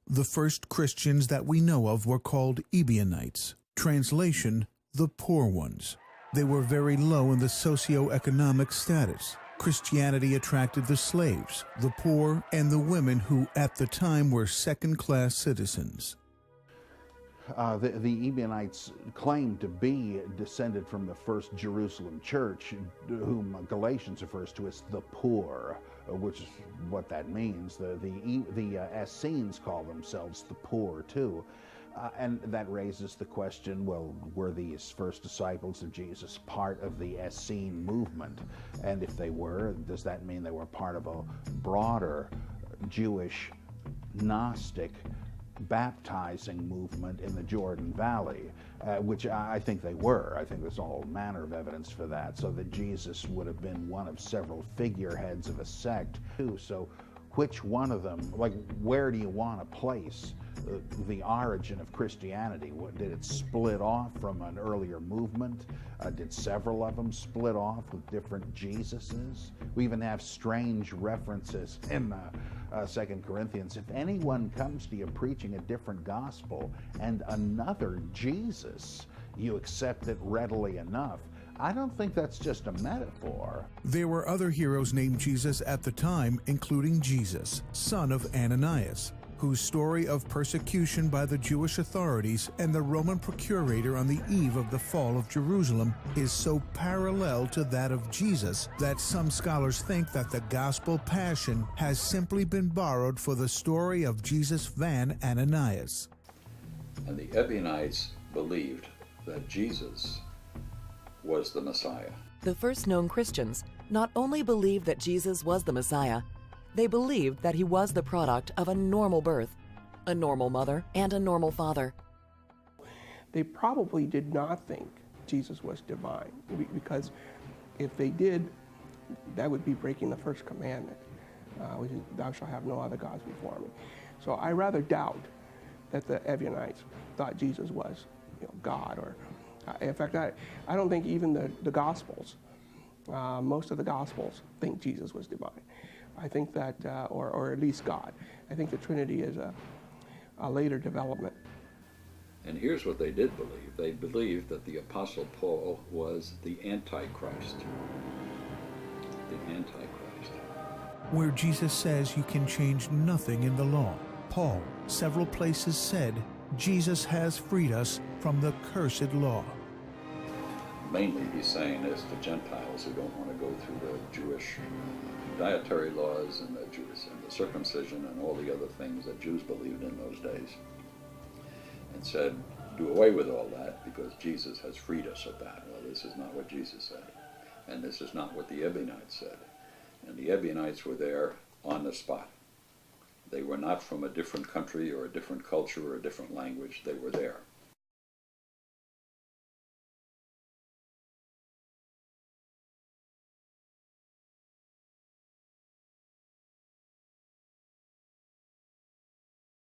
The first Christians that we know of were called Ebionites. Translation, the poor ones. They were very low in the socio-economic status. Christianity attracted the slaves, the poor, and the women who at the time were second-class citizens. The Ebionites claimed to be descended from the first Jerusalem church, whom Galatians refers to as the poor, which is what that means. The Essenes call themselves the poor too. And that raises the question, well, were these first disciples of Jesus part of the Essene movement? And if they were, does that mean they were part of a broader Jewish Gnostic baptizing movement in the Jordan Valley, which I think they were. I think there's all manner of evidence for that, so that Jesus would have been one of several figureheads of a sect too. So which one of them, like, where do you want to place the origin of Christianity? Did it split off from an earlier movement? Did several of them split off with different Jesuses? We even have strange references in 2 Corinthians. If anyone comes to you preaching a different gospel and another Jesus, you accept it readily enough. I don't think that's just a metaphor. There were other heroes named Jesus at the time, including Jesus, son of Ananias, whose story of persecution by the Jewish authorities and the Roman procurator on the eve of the fall of Jerusalem is so parallel to that of Jesus that some scholars think that the gospel passion has simply been borrowed for the story of Jesus van Ananias. And the Ebionites believed that Jesus was the Messiah. The first known Christians not only believed that Jesus was the Messiah, they believed that he was the product of a normal birth, a normal mother, and a normal father. They probably did not think Jesus was divine, because if they did, that would be breaking the first commandment, which is, thou shalt have no other gods before me. So I rather doubt that the Ebionites thought Jesus was, God, or in fact, I don't think even the Gospels, most of the Gospels think Jesus was divine. I think that, or at least God. I think the Trinity is a later development. And here's what they did believe. They believed that the Apostle Paul was the Antichrist. The Antichrist. Where Jesus says you can change nothing in the law, Paul, several places said, Jesus has freed us from the cursed law. Mainly he's saying this to Gentiles who don't want to go through the Jewish dietary laws and the circumcision and all the other things that Jews believed in those days, and said, do away with all that because Jesus has freed us of that. Well, this is not what Jesus said, and this is not what the Ebionites said. And the Ebionites were there on the spot. They were not from a different country or a different culture or a different language. They were there.